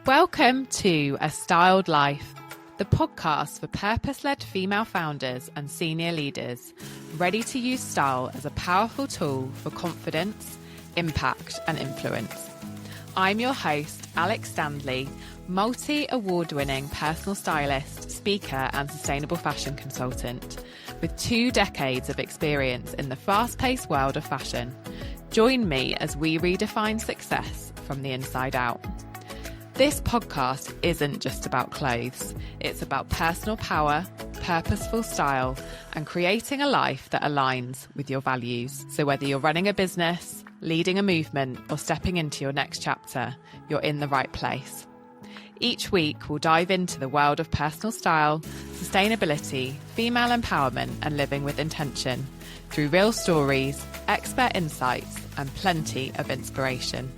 Welcome to A Styled Life, the podcast for purpose-led female founders and senior leaders ready to use style as a powerful tool for confidence, impact and influence. I'm your host, Alex Standley, multi-award-winning personal stylist, speaker and sustainable fashion consultant with 2 decades of experience in the fast-paced world of fashion. Join me as we redefine success from the inside out. This podcast isn't just about clothes. It's about personal power, purposeful style, and creating a life that aligns with your values. So whether you're running a business, leading a movement, or stepping into your next chapter, you're in the right place. Each week, we'll dive into the world of personal style, sustainability, female empowerment, and living with intention through real stories, expert insights, and plenty of inspiration.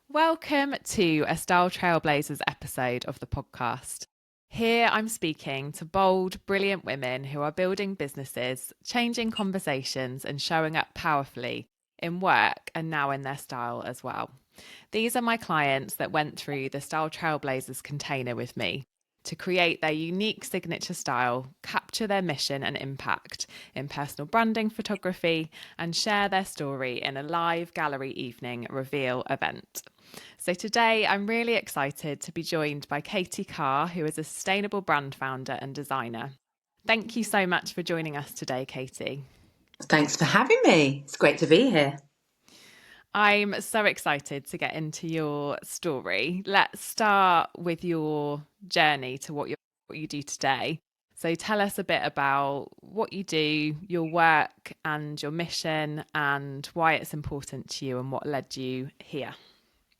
Welcome to a Style Trailblazers episode of the podcast. Here I'm speaking to bold, brilliant women who are building businesses, changing conversations and showing up powerfully in work and now in their style as well. These are my clients that went through the Style Trailblazers container with me to create their unique signature style, capture their mission and impact in personal branding photography, and share their story in a live gallery evening reveal event. So today I'm really excited to be joined by Katie Carr, who is a sustainable brand founder and designer. Thank you so much for joining us today, Katie. Thanks for having me. It's great to be here. I'm so excited to get into your story. Let's start with your journey to what you do today. So tell us a bit about what you do, your work and your mission, and why it's important to you and what led you here.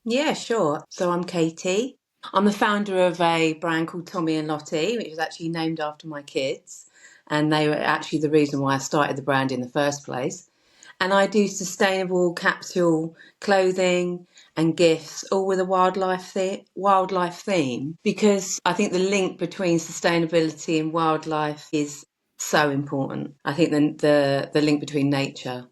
Yeah, sure. So I'm Katie. I'm the founder of a brand called Tommy and Lottie, which was actually named after my kids. And they were actually the reason why I started the brand in the first place. And I do sustainable capsule clothing and gifts, all with a wildlife theme, because I think the link between sustainability and wildlife is so important. I think the link between nature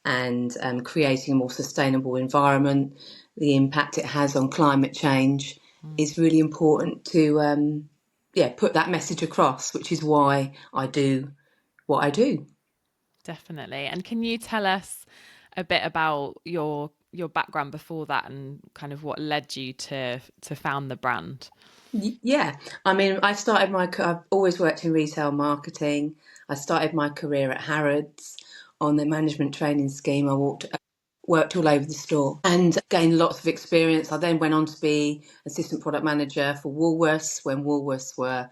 and creating a more sustainable environment, the impact it has on climate change is really important to put that message across, which is why I do what I do. Definitely. And can you tell us a bit about your background before that and kind of what led you to found the brand? Yeah, I mean, I've always worked in retail marketing. I started my career at Harrods on the management training scheme. I worked all over the store and gained lots of experience. I then went on to be assistant product manager for Woolworths when Woolworths were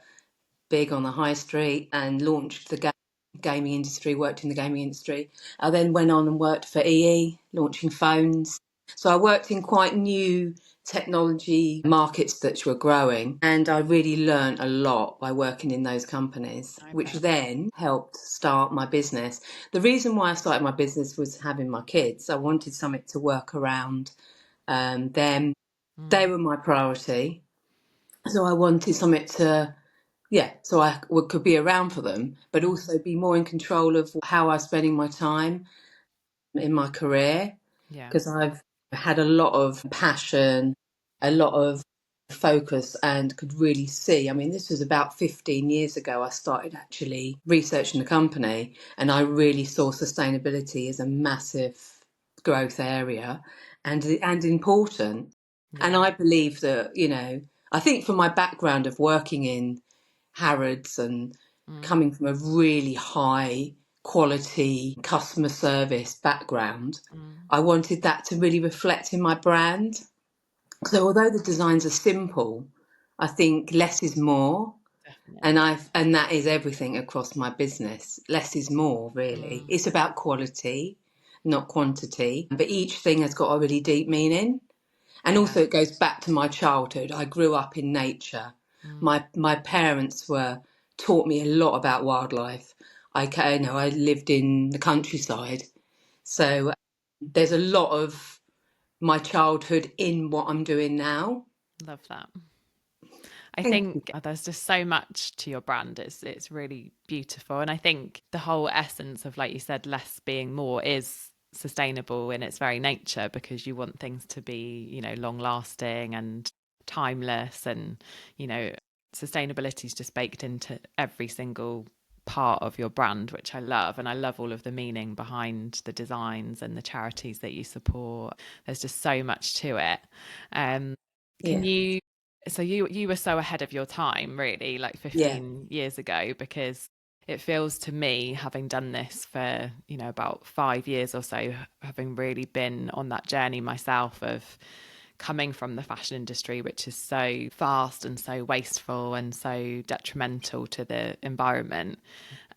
big on the high street and launched the gaming industry, worked in the gaming industry. I then went on and worked for EE, launching phones. So I worked in quite new technology markets that were growing, and I really learned a lot by working in those companies, which then helped start my business. The reason why I started my business was having my kids. I wanted something to work around them. They were my priority. So I wanted something so I could be around for them, but also be more in control of how I was spending my time in my career. Because I've had a lot of passion, a lot of focus, and could really see. I mean, this was about 15 years ago. I started actually researching the company, and I really saw sustainability as a massive growth area and important. And I believe that, I think from my background of working in Harrods and coming from a really high quality customer service background, I wanted that to really reflect in my brand. So although the designs are simple, I think less is more. Definitely. And that is everything across my business. Less is more, really. It's about quality, not quantity. But each thing has got a really deep meaning. And also it goes back to my childhood. I grew up in nature. My parents taught me a lot about wildlife. I lived in the countryside. So there's a lot of my childhood in what I'm doing now. Love that. I think there's just so much to your brand. It's really beautiful. And I think the whole essence of, like you said, less being more is sustainable in its very nature, because you want things to be, you know, long lasting and timeless, and, you know, sustainability is just baked into every single part of your brand, which I love. And I love all of the meaning behind the designs and the charities that you support. There's just so much to it. Can Yeah. you, so you were so ahead of your time, really, like Yeah. 15 years ago, because it feels to me, having done this for, you know, about 5 years or so, having really been on that journey myself of coming from the fashion industry, which is so fast and so wasteful and so detrimental to the environment.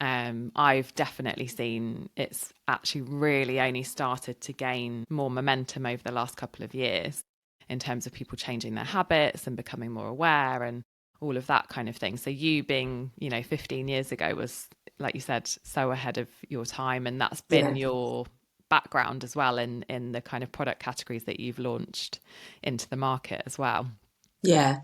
I've definitely seen it's actually really only started to gain more momentum over the last couple of years in terms of people changing their habits and becoming more aware and all of that kind of thing. So you being, you know, 15 years ago was, like you said, so ahead of your time, and that's been Yeah. your background as well in the kind of product categories that you've launched into the market as well. Yeah.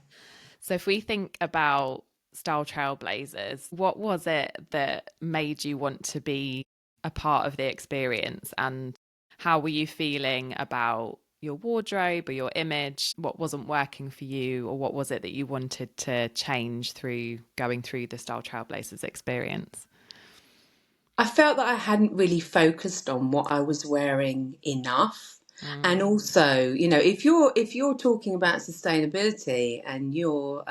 So if we think about Style Trailblazers, what was it that made you want to be a part of the experience, and how were you feeling about your wardrobe or your image? What wasn't working for you, or what was it that you wanted to change through going through the Style Trailblazers experience? I felt that I hadn't really focused on what I was wearing enough. And Mm, also, you know, if you're talking about sustainability and you're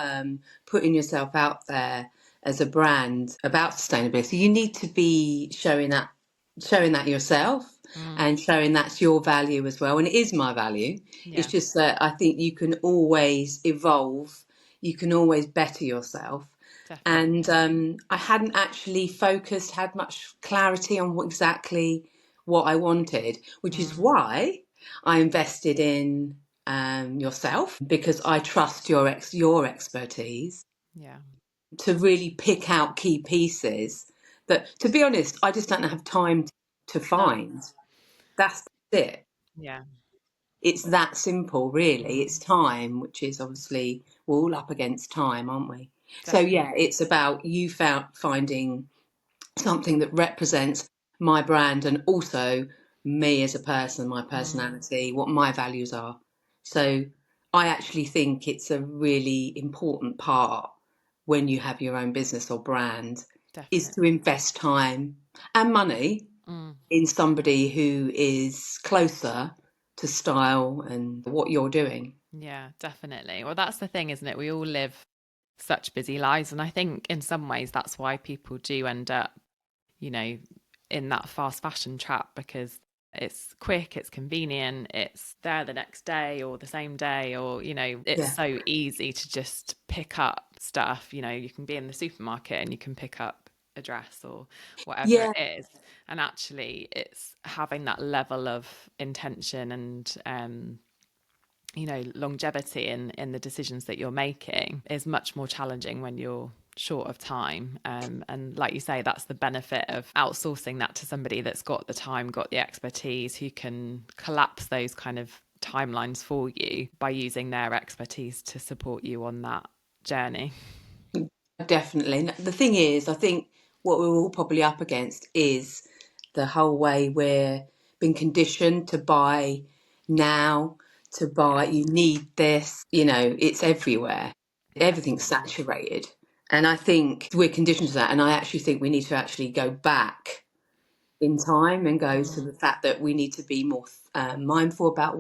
putting yourself out there as a brand about sustainability, you need to be showing that yourself mm, and showing that's your value as well. And it is my value. It's yeah, just that I think you can always evolve, you can always better yourself. And definitely. I hadn't actually had much clarity on exactly what I wanted, which is Mm, why I invested in yourself, because I trust your expertise yeah. to really pick out key pieces that, to be honest, I just don't have time to No. find. That's it. Yeah. It's that simple, really. It's Mm, time, which is obviously we're all up against time, aren't we? So yeah, definitely. it's about finding something that represents my brand and also me as a person, my Mm, personality, what my values are. So I actually think it's a really important part when you have your own business or brand is to definitely. invest time and money Mm. in somebody who is closer to style and what you're doing. Yeah, definitely. Well, that's the thing, isn't it? We all live such busy lives. And I think in some ways that's why people do end up, you know, in that fast fashion trap, because it's quick, it's convenient, it's there the next day or the same day, or, you know, it's Yeah. so easy to just pick up stuff. You know, you can be in the supermarket and you can pick up a dress or whatever Yeah. it is. And actually, it's having that level of intention and, you know, longevity in the decisions that you're making is much more challenging when you're short of time. And like you say, that's the benefit of outsourcing that to somebody that's got the time, got the expertise, who can collapse those kind of timelines for you by using their expertise to support you on that journey. Definitely. The thing is, I think what we're all probably up against is the whole way we're being conditioned to buy now, to buy, Yeah, you need this, you know, it's everywhere. Everything's definitely. saturated. And I think we're conditioned to that. And I actually think we need to actually go back in time and go to Mm, the fact that we need to be more mindful about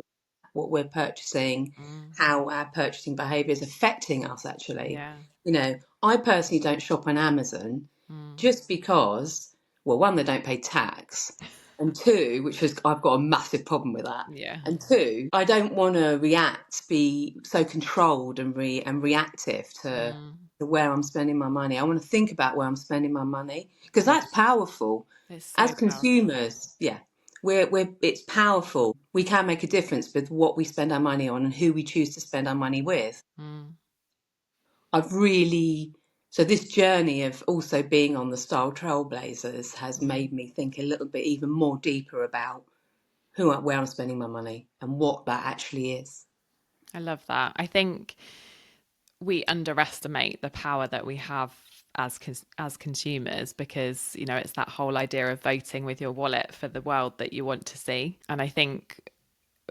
what we're purchasing, mm, how our purchasing behaviour is affecting us, actually. yeah. You know, I personally don't shop on Amazon Mm, just because, well, one, they don't pay tax, and two, which is, I've got a massive problem with that. yeah. And two, I don't want to be so controlled and reactive Mm, to where I'm spending my money. I want to think about where I'm spending my money because yeah. that's powerful. It's As so powerful. consumers, yeah, it's powerful. We can make a difference with what we spend our money on and who we choose to spend our money with. Mm, I've really so this journey of also being on the Style Trailblazers has mm. made me think a little bit even more deeper about where I'm spending my money and what that actually is. I love that. I think we underestimate the power that we have as consumers, because it's that whole idea of voting with your wallet for the world that you want to see. And I think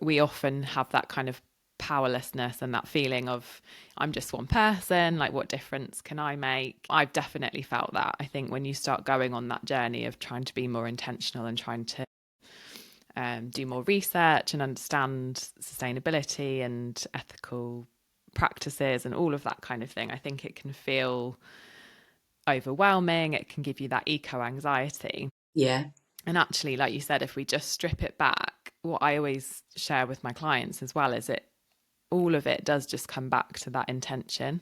we often have that kind of powerlessness and that feeling of, I'm just one person, like what difference can I make? I've definitely felt that. I think when you start going on that journey of trying to be more intentional and trying to do more research and understand sustainability and ethical practices and all of that kind of thing, I think it can feel overwhelming. It can give you that eco anxiety. Yeah. And actually, like you said, if we just strip it back, what I always share with my clients as well is all of it does just come back to that intention.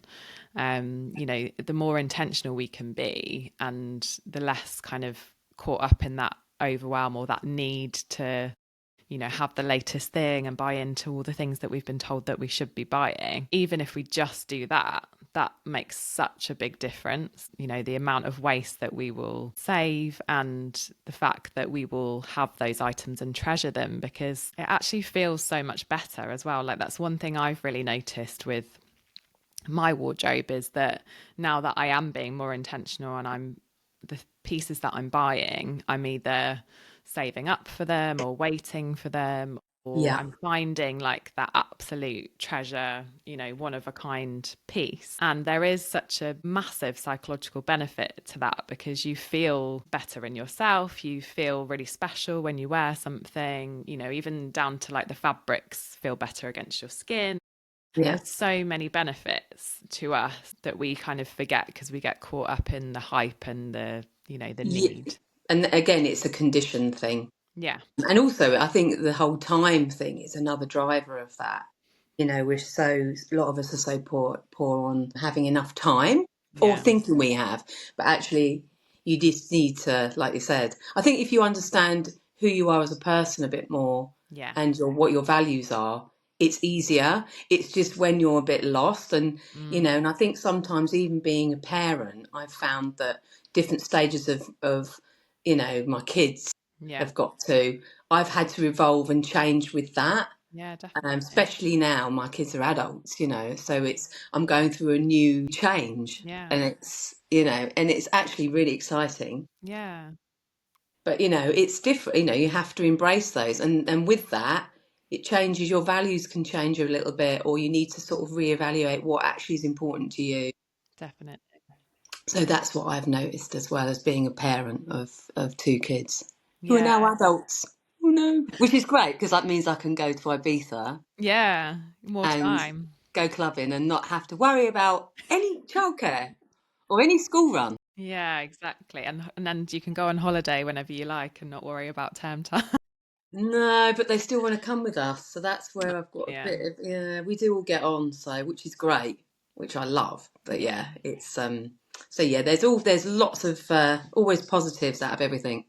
The more intentional we can be, and the less kind of caught up in that overwhelm or that need to have the latest thing and buy into all the things that we've been told that we should be buying. Even if we just do that, that makes such a big difference. The amount of waste that we will save, and the fact that we will have those items and treasure them, because it actually feels so much better as well. Like, that's one thing I've really noticed with my wardrobe, is that now that I am being more intentional and the pieces that I'm buying, I'm either saving up for them or waiting for them, or Yeah. I'm finding like that absolute treasure, one of a kind piece. And there is such a massive psychological benefit to that, because you feel better in yourself, you feel really special when you wear something, even down to like the fabrics feel better against your skin. Yeah. There's so many benefits to us that we kind of forget because we get caught up in the hype and the Yeah. need. And again, it's a condition thing. Yeah. And also, I think the whole time thing is another driver of that. A lot of us are so poor on having enough time, or Yeah. thinking we have, but actually, you just need to, like you said, I think if you understand who you are as a person a bit more, Yeah. and what your values are, it's easier. It's just when you're a bit lost, and I think sometimes, even being a parent, I've found that different stages of my kids Yeah. have got to, I've had to evolve and change with that. Yeah, definitely. Especially now my kids are adults, so I'm going through a new change, Yeah. and it's actually really exciting. Yeah. But it's different. You have to embrace those, and with that, it changes. Your values can change a little bit, or you need to sort of reevaluate what actually is important to you. Definitely. So that's what I've noticed, as well as being a parent of two kids who are now Yeah. adults. Oh no, which is great, because that means I can go to Ibiza Yeah. More and time. go clubbing and not have to worry about any childcare or any school run. Yeah, exactly. And then you can go on holiday whenever you like and not worry about term time. No, but they still want to come with us, so that's where I've got a Yeah. bit of, yeah. We do all get on, so, which is great, which I love. But Yeah. yeah, it's so yeah, there's lots of always positives out of everything.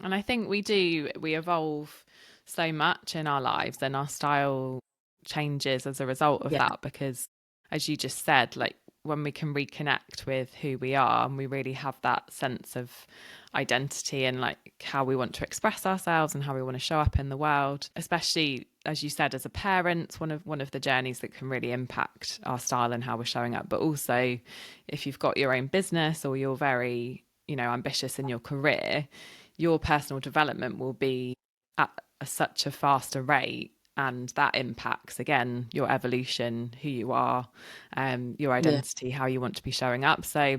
And I think we evolve so much in our lives, and our style changes as a result of Yeah, that, because as you just said, like, when we can reconnect with who we are and we really have that sense of identity and like how we want to express ourselves and how we want to show up in the world, especially as you said, as a parent, one of the journeys that can really impact our style and how we're showing up. But also, if you've got your own business or you're very ambitious in your career, your personal development will be at such a faster rate, and that impacts again your evolution, who you are, your yeah, identity, how you want to be showing up. So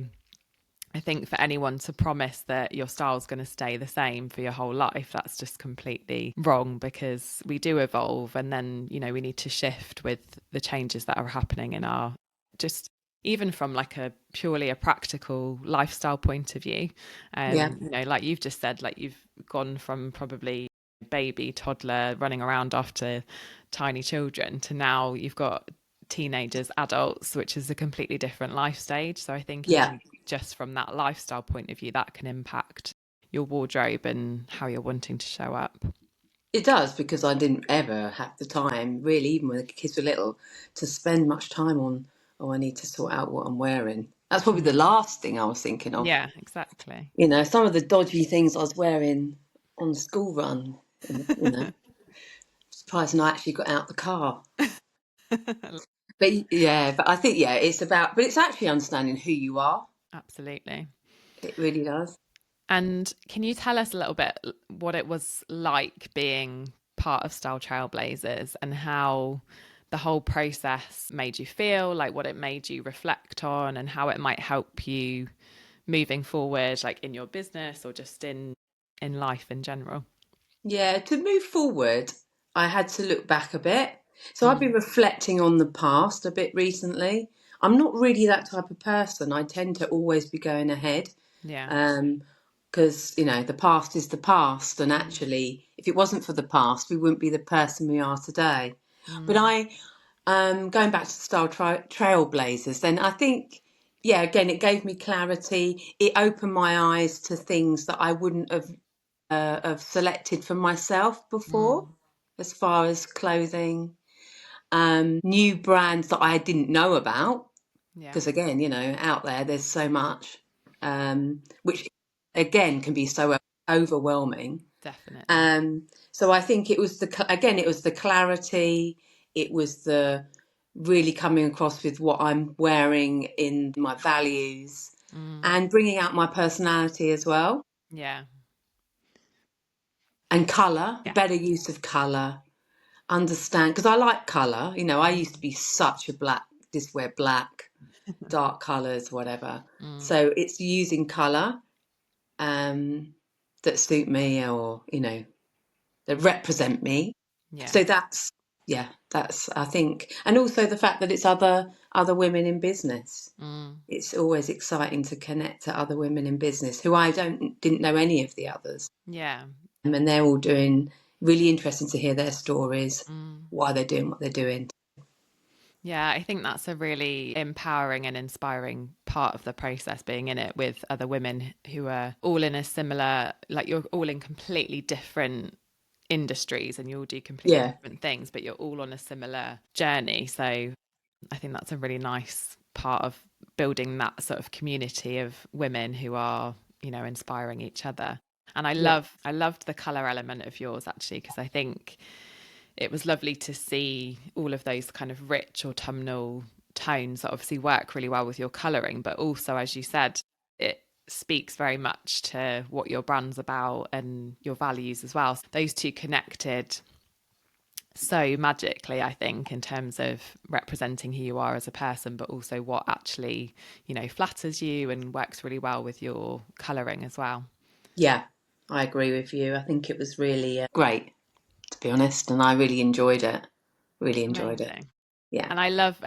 I think for anyone to promise that your style is going to stay the same for your whole life, that's just completely wrong, because we do evolve, and then we need to shift with the changes that are happening in our, just even from like a purely a practical lifestyle point of view. yeah, Like you've just said, like you've gone from probably baby toddler running around after tiny children to now you've got teenagers, adults, which is a completely different life stage. So I think yeah. even just from that lifestyle point of view, that can impact your wardrobe and how you're wanting to show up. It does, because I didn't ever have the time, really, even when the kids were little, to spend much time on. Oh, I need to sort out what I'm wearing. That's probably the last thing I was thinking of. Yeah, exactly. Some of the dodgy things I was wearing on the school run. Surprised I actually got out the car. But yeah, but I think, yeah, it's about, but it's actually understanding who you are. Absolutely. It really does. And can you tell us a little bit what it was like being part of Style Trailblazers and how the whole process made you feel, like what it made you reflect on, and how it might help you moving forward, like in your business or just in life in general? Yeah, to move forward, I had to look back a bit. So I've been Mm, reflecting on the past a bit recently. I'm not really that type of person. I tend to always be going ahead. yeah. Because the past is the past, and Mm, actually if it wasn't for the past we wouldn't be the person we are today. But mm, I going back to the Trailblazers, then I think, yeah, again, it gave me clarity. It opened my eyes to things that I wouldn't have selected for myself before, mm, as far as clothing, new brands that I didn't know about, yeah, because again, out there's so much, which again can be so overwhelming. definitely. So I think it was it was the clarity, it was the really coming across with what I'm wearing in my values, Mm, and bringing out my personality as well, yeah. and colour, Yeah. better use of colour. Understand, because I like colour. I used to Mm, be such a just wear black, dark colours, whatever. mm, So it's using colour um, that suit me, or that represent me. yeah. So that's I think, and also the fact that it's other women in business. Mm, It's always exciting to connect to other women in business who I didn't know any of the others, yeah. and they're all doing really interesting to hear their stories, Mm. why they're doing what they're doing. Yeah, I think that's a really empowering and inspiring part of the process, being in it with other women who are all in a similar, like you're all in completely different industries and you all do completely Yeah, different things, but you're all on a similar journey. So I think that's a really nice part of building that sort of community of women who are, inspiring each other. And yeah, I loved the color element of yours actually, because I think it was lovely to see all of those kind of rich autumnal tones that obviously work really well with your colouring, but also, as you said, it speaks very much to what your brand's about and your values as well. So those two connected so magically, I think, in terms of representing who you are as a person, but also what actually, flatters you and works really well with your colouring as well. yeah. I agree with you. I think it was really great, to be honest, and I really enjoyed it. Really enjoyed it. Amazing. Yeah, And I love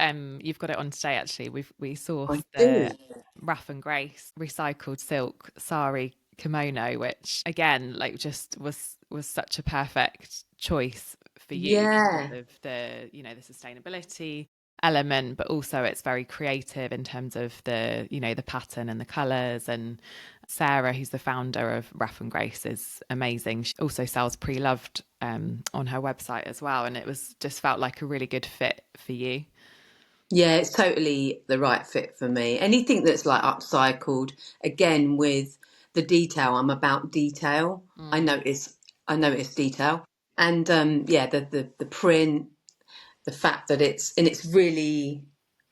you've got it on today actually. We I sourced do. the Raff and Grace recycled silk sari kimono, which again like just was such a perfect choice for you because Yeah, of the sustainability element, but also it's very creative in terms of the pattern and the colours. And Sarah, who's the founder of Raff and Grace, is amazing. She also sells pre-loved on her website as well, and it was just felt like a really good fit for you. yeah, it's totally the right fit for me. Anything that's like upcycled, again with the detail. I'm about detail. I Mm, notice, I notice detail, and yeah, the print, the fact that it's really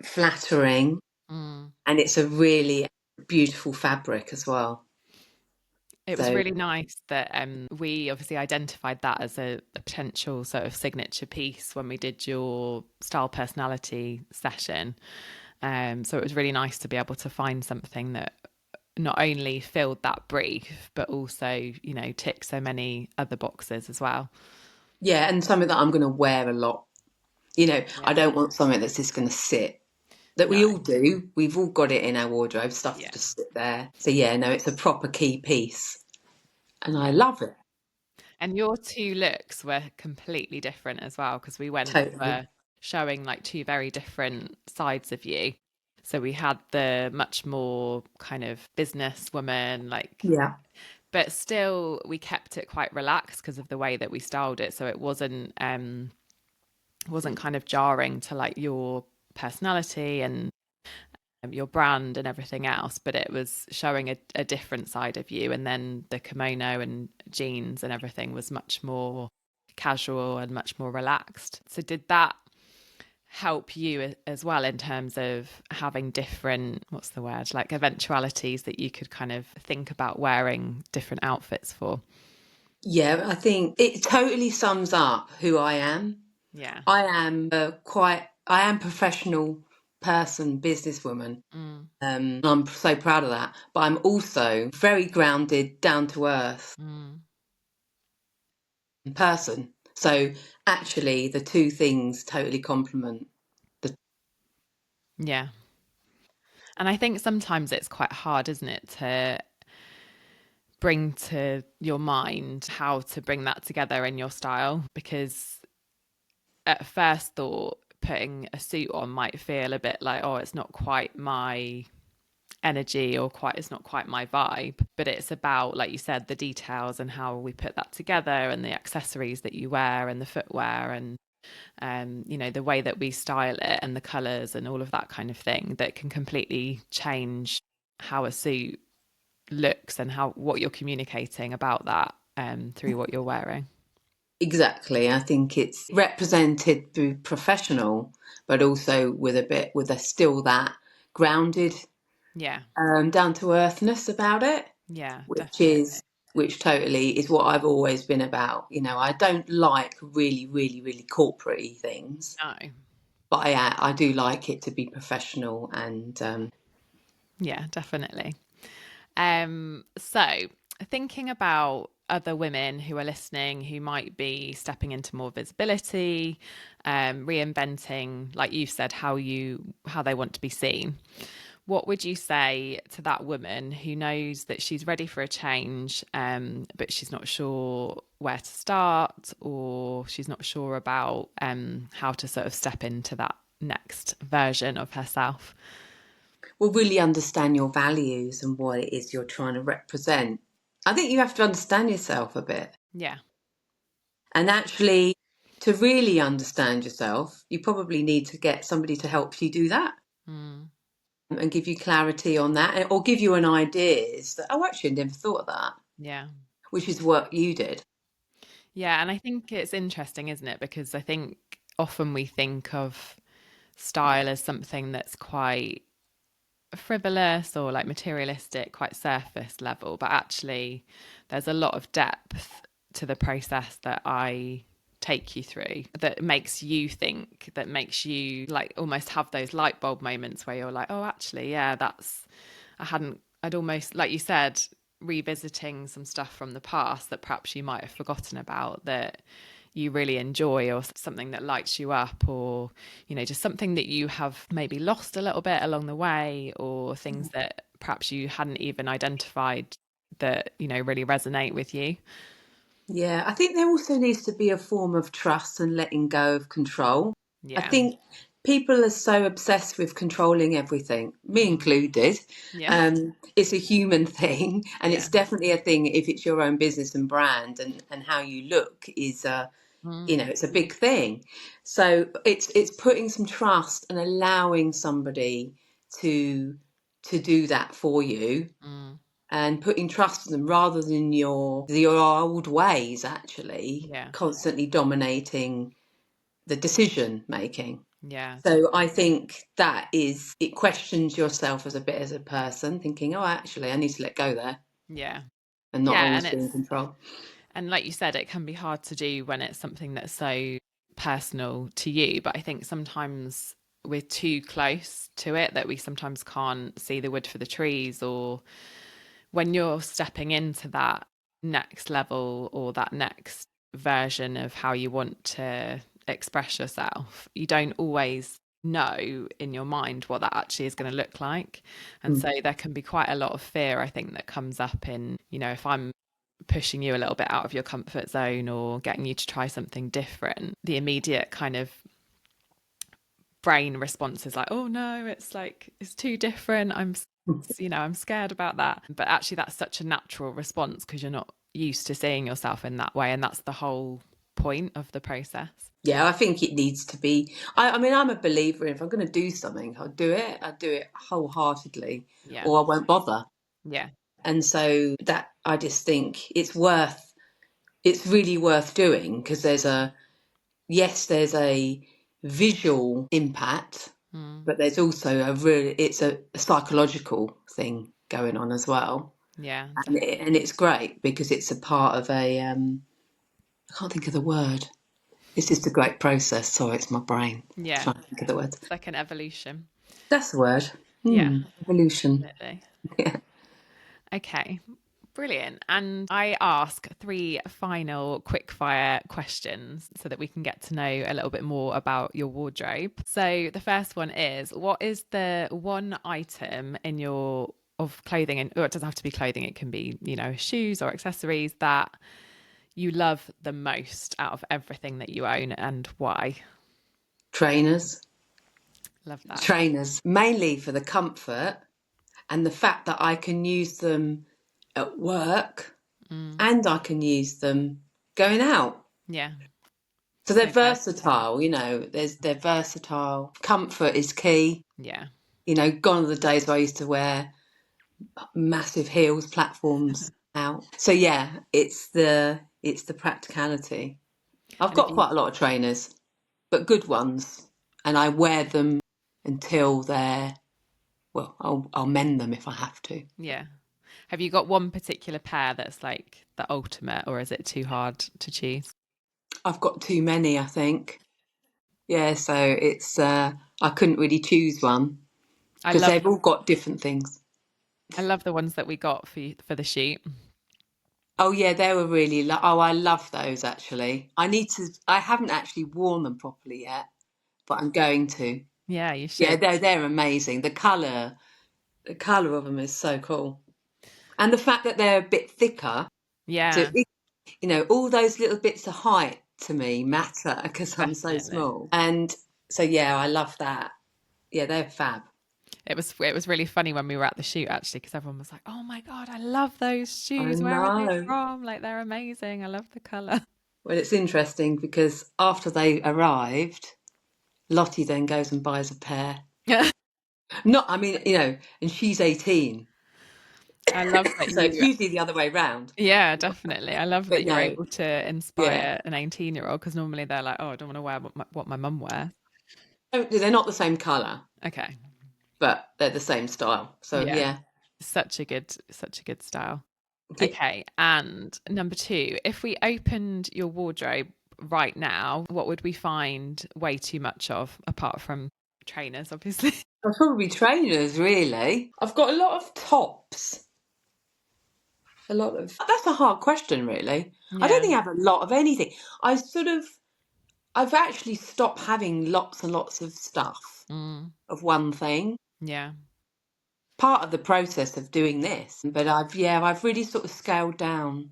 flattering, mm. and it's a really beautiful fabric as well. It was So really nice that we obviously identified that as a potential sort of signature piece when we did your style personality session. So it was really nice to be able to find something that not only filled that brief, but also, ticked so many other boxes as well. yeah, and something that I'm going to wear a lot. I Yeah. don't want something that's just going to sit. That No. we all do. We've all got it in our wardrobe, stuff to Yeah. just sit there. So yeah, no, it's a proper key piece, and I Yeah. love it And your two looks were completely different as well, because we went totally. for showing like two very different sides of you. So we had the much more kind of businesswoman, like, Yeah, but still we kept it quite relaxed because of the way that we styled it. So it wasn't kind of jarring to like your personality and your brand and everything else, but it was showing a different side of you. And then the kimono and jeans and everything was much more casual and much more relaxed. So did that help you as well in terms of having different, what's the word, like eventualities that you could kind of think about wearing different outfits for? Yeah, I think it totally sums up who I am. Yeah. I am I am professional person, businesswoman. Mm, I'm so proud of that. But I'm also very grounded, down to earth mm. person. So actually, the two things totally complement. Yeah. And I think sometimes it's quite hard, isn't it, to bring to your mind how to bring that together in your style, because at first thought putting a suit on might feel a bit like, oh, it's not quite my energy, or quite, it's not quite my vibe. But it's about, like you said, the details and how we put that together, and the accessories that you wear, and the footwear, and the way that we style it, and the colors, and all of that kind of thing, that can completely change how a suit looks, and how, what you're communicating about that, through what you're wearing. Exactly. I think it's represented through professional, but also with a still that grounded, Yeah. down to earthness about it, Yeah, which definitely. is which totally is what I've always been about. I don't like really, really, really corporate things, No. but I do like it to be professional and Yeah, definitely. So thinking about other women who are listening, who might be stepping into more visibility, reinventing, like you said, how they want to be seen. What would you say to that woman who knows that she's ready for a change, but she's not sure where to start, or she's not sure about how to sort of step into that next version of herself? will really understand your values and what it is you're trying to represent. I think you have to understand yourself a bit. Yeah. And actually, to really understand yourself, you probably need to get somebody to help you do that Mm, and give you clarity on that, or give you an ideas that, oh, actually, I never thought of that, yeah. which is what you did. Yeah. And I think it's interesting, isn't it? Because I think often we think of style as something that's quite frivolous, or like materialistic, quite surface level, but actually there's a lot of depth to the process that I take you through, that makes you think, that makes you like almost have those light bulb moments where you're like, oh, actually, yeah, I'd almost, like you said, revisiting some stuff from the past that perhaps you might have forgotten about, that you really enjoy, or something that lights you up, or just something that you have maybe lost a little bit along the way, or things that perhaps you hadn't even identified that really resonate with you. Yeah, I think there also needs to be a form of trust and letting go of control. I Yeah. think people are so obsessed with controlling everything, me Mm. included. Yeah. It's a human thing, and Yeah. it's definitely a thing if it's your own business and brand, and how you look is Mm. it's a big thing. So it's putting some trust and allowing somebody to do that for you, Mm. and putting trust in them rather than your old ways actually Yeah. constantly dominating the decision making. Yeah, So I definitely. think that is, it questions yourself as a bit as a person, thinking, oh, actually I need to let go there Yeah. and not Yeah, always be in control. and like you said, it can be hard to do when it's something that's so personal to you, but I think sometimes we're too close to it, that we sometimes can't see the wood for the trees. Or when you're stepping into that next level, or that next version of how you want to express yourself, you don't always know in your mind what that actually is going to look like. And Mm. so there can be quite a lot of fear, I think, that comes up in, if I'm pushing you a little bit out of your comfort zone, or getting you to try something different, the immediate kind of brain response is like, oh no, it's like, it's too different, I'm scared about that. But actually that's such a natural response, because you're not used to seeing yourself in that way, and that's the whole point of the process. Yeah, I think it needs to be. I mean, I'm a believer in, if I'm going to do something, I'll do it wholeheartedly, Yeah. or I won't bother. Yeah. And so that, I just think it's really worth doing, because there's a visual impact, but there's also it's a psychological thing going on as well. Yeah. And it's great because it's a part of I can't think of the word. It's just a great process. Sorry, it's my brain. Yeah. Trying to think of the word. It's like an evolution. That's the word. Yeah. Evolution. Definitely. Yeah. Okay. Brilliant. And I ask 3 final quickfire questions so that we can get to know a little bit more about your wardrobe. So the first one is, what is the one item in your of clothing, and or it doesn't have to be clothing, it can be, shoes or accessories, that you love the most out of everything that you own, and why? Trainers. Love that. Trainers, mainly for the comfort and the fact that I can use them at work and I can use them going out. Yeah. So they're versatile, they're versatile. Comfort is key. Yeah. Gone are the days where I used to wear massive heels, platforms out. So yeah, it's the practicality. I've got quite a lot of trainers, but good ones, and I wear them until I'll mend them if I have to. Yeah. Have you got one particular pair that's like the ultimate, or is it too hard to choose? I've got too many, I think. Yeah, so it's I couldn't really choose one because they've all got different things. I love the ones that we got for the shoot. Oh yeah, they were really. I love those actually. I haven't actually worn them properly yet, but I'm going to. Yeah, you should. Yeah, they're amazing. The colour of them is so cool, and the fact that they're a bit thicker. Yeah. So all those little bits of height to me matter because I'm so small, and so yeah, I love that. Yeah, they're fab. It was really funny when we were at the shoot, actually, because everyone was like, "Oh my God, I love those shoes. Where are they from? Like, they're amazing. I love the colour." Well, it's interesting because after they arrived, Lottie then goes and buys a pair. And she's 18. I love that. So it's usually the other way round. Yeah, definitely. I love that you're able to inspire an 18-year-old, because normally they're like, "Oh, I don't want to wear what my mum wears." They're not the same colour. Okay. But they're the same style. So yeah. Such a good style. Okay. And number 2, if we opened your wardrobe right now, what would we find way too much of, apart from trainers, obviously? Probably trainers, really. I've got a lot of tops. That's a hard question, really. Yeah. I don't think I have a lot of anything. I've actually stopped having lots and lots of stuff of one thing. Yeah. Part of the process of doing this, but I've really sort of scaled down.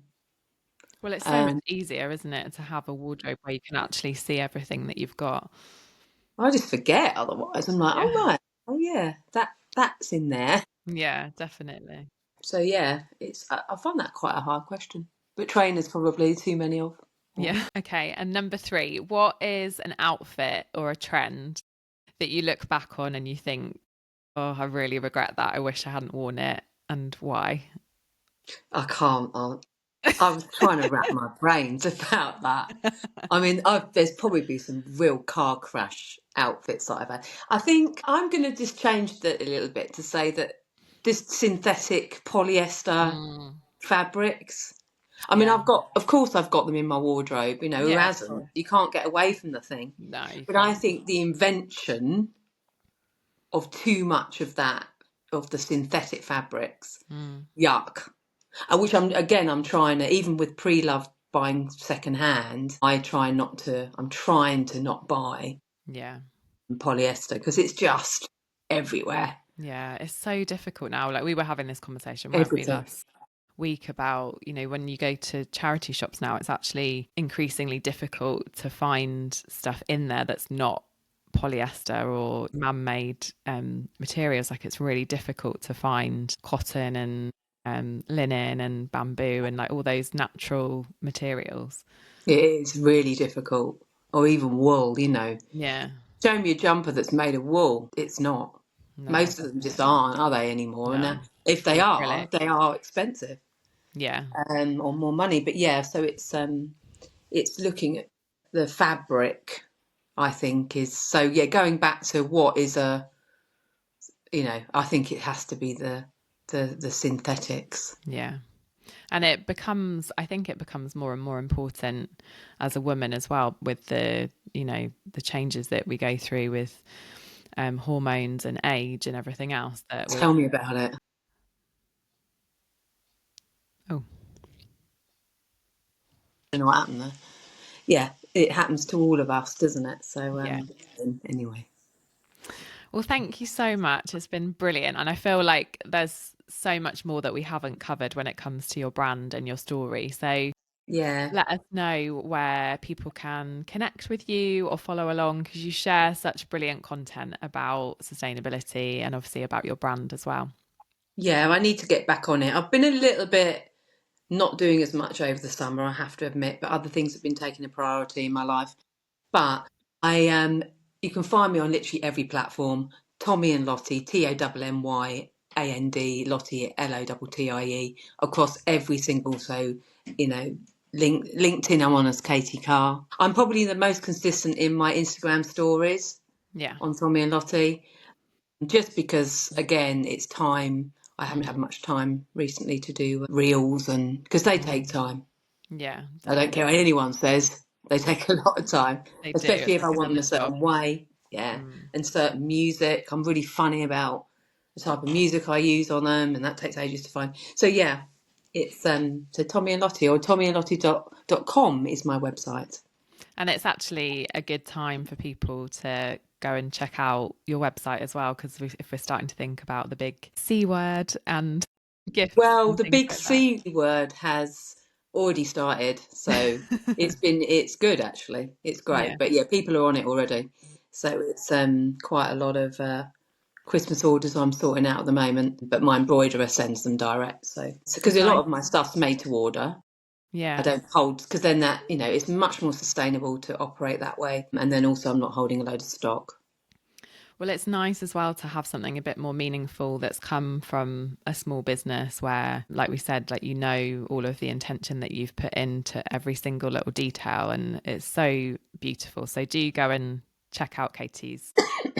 Well, it's so much easier, isn't it, to have a wardrobe where you can actually see everything that you've got. I just forget otherwise. I'm like, oh right, oh yeah, that's in there. Yeah, definitely. So yeah, I find that quite a hard question. But trainers probably too many of. Yeah. Okay. And number 3, what is an outfit or a trend that you look back on and you think, "Oh, I really regret that. I wish I hadn't worn it," and why? I can't. I was trying to wrap my brains about that. I mean, there's probably been some real car crash outfits that I've had. I think I'm going to just change that a little bit to say that this synthetic polyester fabrics. I mean, I've got them in my wardrobe. Who hasn't? You can't get away from the thing. No. But I think the invention of too much of that, of the synthetic fabrics, yuck. Which I'm trying to, even with pre-loved buying secondhand, I'm trying to not buy polyester because it's just everywhere. Yeah, it's so difficult now. Like, we were having this conversation last week about, when you go to charity shops now, it's actually increasingly difficult to find stuff in there that's not polyester or man-made materials. Like, it's really difficult to find cotton and linen and bamboo and like all those natural materials. It is really difficult. Or even wool, Yeah. Show me a jumper that's made of wool. It's not. No, most of them just aren't, are they, anymore? No. And if they are, they are expensive. Yeah. Or more money. But yeah, so it's looking at the fabric I think is so. Yeah, going back to what is a, I think it has to be the synthetics. Yeah. And I think it becomes more and more important as a woman as well, with the changes that we go through with hormones and age and everything else. Tell me about it. Oh. I don't know what happened there. Yeah, it happens to all of us, doesn't it? So Yeah. Anyway. Well, thank you so much. It's been brilliant. And I feel like there's so much more that we haven't covered when it comes to your brand and your story. So yeah, let us know where people can connect with you or follow along, because you share such brilliant content about sustainability and obviously about your brand as well. Yeah, I need to get back on it. I've been a little bit not doing as much over the summer, I have to admit, but other things have been taking a priority in my life. But you can find me on literally every platform. Tommy and Lottie, TOMMYAND, Lottie LOTTIE, across every single. So LinkedIn, I'm on as Katie Carr. I'm probably the most consistent in my Instagram stories. Yeah. On Tommy and Lottie, just because again it's time. I haven't had much time recently to do reels, and because they take time. Yeah, definitely. I don't care what anyone says. They take a lot of time, They do. especially It's if I like want them a another certain job. way. Yeah. And certain music. I'm really funny about the type of music I use on them, and that takes ages to find. So yeah, it's so Tommy and Lottie, or tommyandlottie.com is my website. And it's actually a good time for people to go and check out your website as well, because if we're starting to think about the big C word and gifts. Well, and the things big like C word has already started, so it's good actually. It's great, Yeah. but yeah, people are on it already. So it's quite a lot of Christmas orders I'm sorting out at the moment, but my embroiderer sends them direct. So because a lot of my stuff's made to order. Yeah. I don't hold, because then that, it's much more sustainable to operate that way. And then also I'm not holding a load of stock. Well, it's nice as well to have something a bit more meaningful that's come from a small business where, like we said, like, all of the intention that you've put into every single little detail, and it's so beautiful. So do go and check out Katie's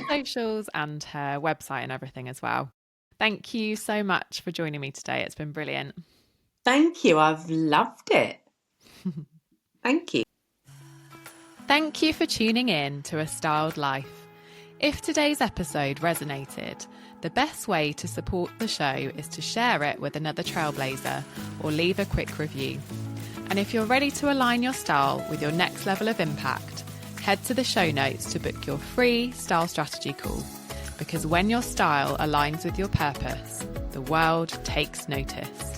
socials and her website and everything as well. Thank you so much for joining me today. It's been brilliant. Thank you. I've loved it. Thank you. Thank you for tuning in to A Styled Life. If today's episode resonated, the best way to support the show is to share it with another trailblazer or leave a quick review. And if you're ready to align your style with your next level of impact, head to the show notes to book your free style strategy call. Because when your style aligns with your purpose, the world takes notice.